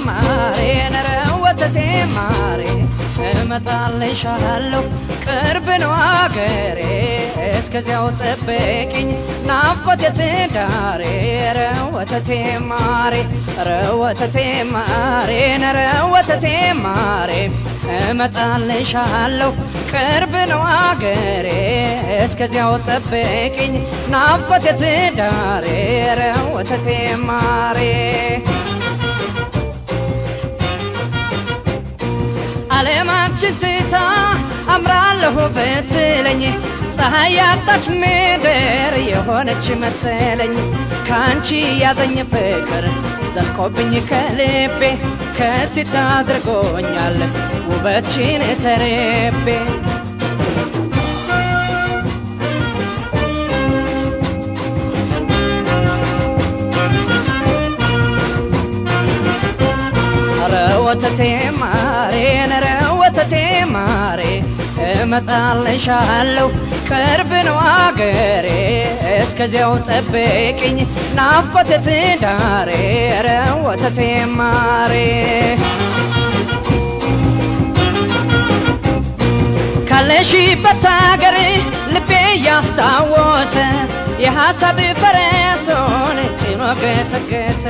ማሬ ነረ ወተቴ ማሬ እመጣልሻለሁ ቅርብ ነው አገሬ እስከዚያው ጠብቂኝ ናፍቆቴ ትዳሬ ኧረ ወተቴ ማሬ ኧረ ወተቴ ማሬ ነረ ወተቴ ማሬ እመጣልሻለሁ ቅርብ ነው አገሬ እስከዚያው ጠብቂኝ ናፍቆቴ ትዳሬ ኧረ ወተቴ ማሬ ዓለማችን ትታ አምራለሁ ብትለኝ ፀሐይ ያጣች ምድር የሆነች መሰለኝ ካንቺ ያዘኝ ፍቅር ዘልቆብኝ ከልቤ ከሲታ አድርጎኛል ውበትሽን ተርቤ ወተቴ ማሬ ነረ ወተቴ ማሬ እመጣልሻለሁ ቅርብ ነው አገሬ እስከዚያው ጠብቂኝ ናፍቆቴ ትዳሬ ኧረ ወተቴ ማሬ ካለሽበት አገር ልቤ ያስታወሰ የሐሳብ ፈረሱን ጭኖ ገሰገሰ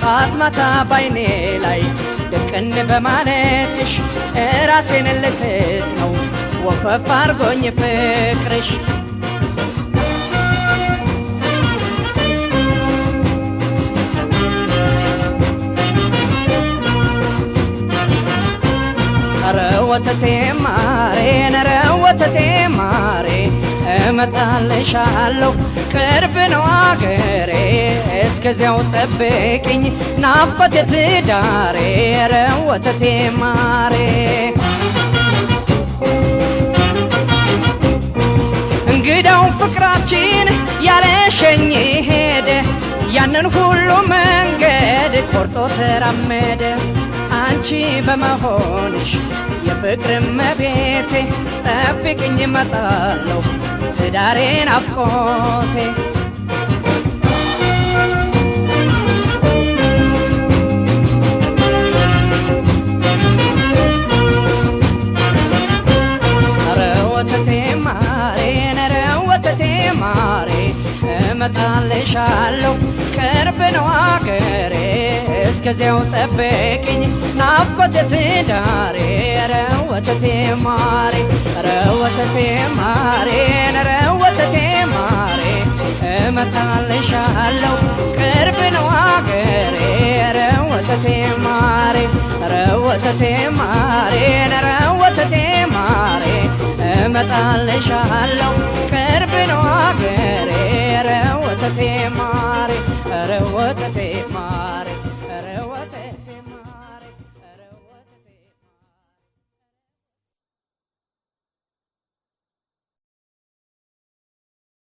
ጧት ማታ ባይኔ ላይ ደቅን በማለትሽ ራሴን ልስት ነው ወፈፍ አርጎኝ ፍቅርሽ ኧረ ወተቴ ማሬ ነረ ወተቴ ማሬ እመጣልሻለሁ ቅርብ ነው አገሬ እስከዚያው ጠብቂኝ ናፍቆቴ ትዳሬ ኧረ ወተቴ ማሬ እንግዳው ፍቅራችን ያለሸኝ ሄደ ያንን ሁሉ መንገድ ቆርጦ ተራመደ አንቺ በመሆንሽ የፍቅር መቤቴ ጠብቂኝ እመጣለሁ ትዳሬ ናፍቆቴ ኧረ ወተቴ ማሬ ነረ ወተቴ ማሬ እመጣልሻለሁ ቅርብ ነው አገሬ እስከዚያው ጠብቂኝ ናፍቆቴ ትዳሬ ኧረ ወተቴ ማሬ ኧረ ወተቴ ማሬ ነረ ወተቴ ማሬ እመጣልሻለሁ ቅርብ ነው አገሬ ኧረ ወተቴ ማሬ ኧረ ወተቴ ማሬ ነረ ወተቴ ማሬ እመጣልሻለሁ ቅርብ ነው አገሬ ኧረ ወተቴ ማሬ ኧረ ወተቴ